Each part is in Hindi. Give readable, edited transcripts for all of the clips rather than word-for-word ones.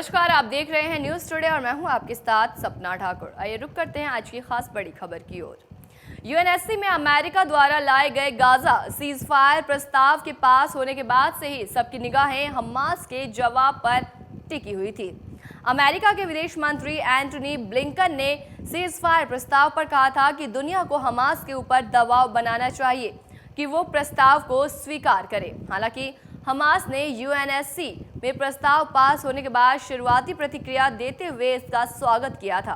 नमस्कार, आप देख रहे हैं न्यूज टुडे और मैं हूं आपके साथ सपना ठाकुर। आइए रुक करते हैं आज की खास बड़ी खबर की ओर। यूएनएससी में अमेरिका द्वारा लाए गए गाजा सीज फायर प्रस्ताव के पास होने के बाद से ही सबकी निगाहें हमास के जवाब पर टिकी हुई थी। अमेरिका के विदेश मंत्री एंटनी ब्लिंकन ने सीज फायर प्रस्ताव पर कहा था कि दुनिया को हमास के ऊपर दबाव बनाना चाहिए कि वो प्रस्ताव को स्वीकार करे। हालांकि हमास ने यूएनएससी में प्रस्ताव पास होने के बाद शुरुआती प्रतिक्रिया देते हुए इसका स्वागत किया था।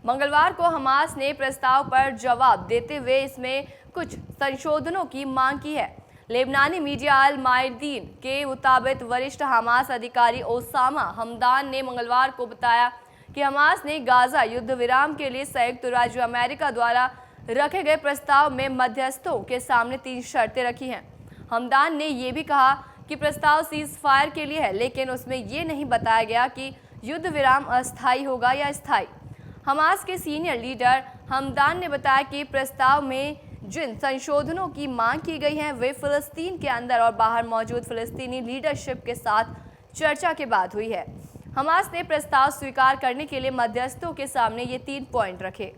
मंगलवार को हमास ने प्रस्ताव पर जवाब देते हुए इसमें कुछ संशोधनों की मांग की है। लेबनानी मीडिया अल मायदीन के मुताबिक वरिष्ठ हमास अधिकारी ओसामा हमदान ने मंगलवार को बताया कि हमास ने गाजा युद्ध विराम के लिए संयुक्त राज्य अमेरिका द्वारा रखे गए प्रस्ताव में मध्यस्थों के सामने 3 शर्तें रखी हैं। हमदान ने यह भी कहा कि प्रस्ताव सीज फायर के लिए है, लेकिन उसमें यह नहीं बताया गया कि युद्ध विराम अस्थायी होगा या स्थायी। हमास के सीनियर लीडर हमदान ने बताया कि प्रस्ताव में जिन संशोधनों की मांग की गई है वे फिलिस्तीन के अंदर और बाहर मौजूद फिलिस्तीनी लीडरशिप के साथ चर्चा के बाद हुई है। हमास ने प्रस्ताव स्वीकार करने के लिए मध्यस्थों के सामने ये 3 पॉइंट रखे।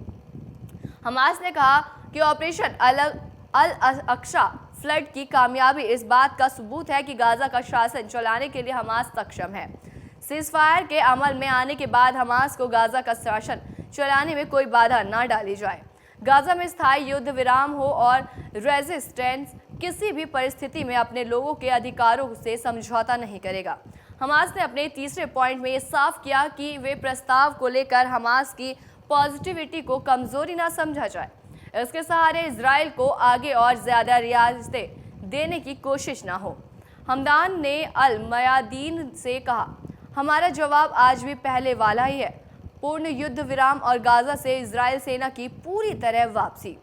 हमास ने कहा कि ऑपरेशन अल अक्सा फ्लड की कामयाबी इस बात का सबूत है कि गाजा का शासन चलाने के लिए हमास सक्षम है। सीजफायर के अमल में आने के बाद हमास को गाजा का शासन चलाने में कोई बाधा न डाली जाए। गाजा में स्थायी युद्ध विराम हो और रेजिस्टेंस किसी भी परिस्थिति में अपने लोगों के अधिकारों से समझौता नहीं करेगा। हमास ने अपने तीसरे पॉइंट में ये साफ किया कि वे प्रस्ताव को लेकर हमास की पॉजिटिविटी को कमजोरी न समझा जाए। इसके सहारे इजराइल को आगे और ज्यादा रियासतें देने की कोशिश ना हो। हमदान ने अल मयादीन से कहा, हमारा जवाब आज भी पहले वाला ही है, पूर्ण युद्ध विराम और गाजा से इजराइल सेना की पूरी तरह वापसी।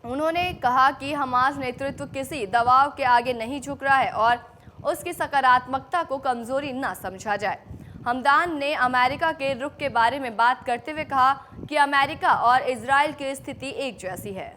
उन्होंने कहा कि हमास नेतृत्व किसी दबाव के आगे नहीं झुक रहा है और उसकी सकारात्मकता को कमजोरी न समझा जाए। हमदान ने अमेरिका के रुख के बारे में बात करते हुए कहा कि अमेरिका और इजराइल की स्थिति एक जैसी है।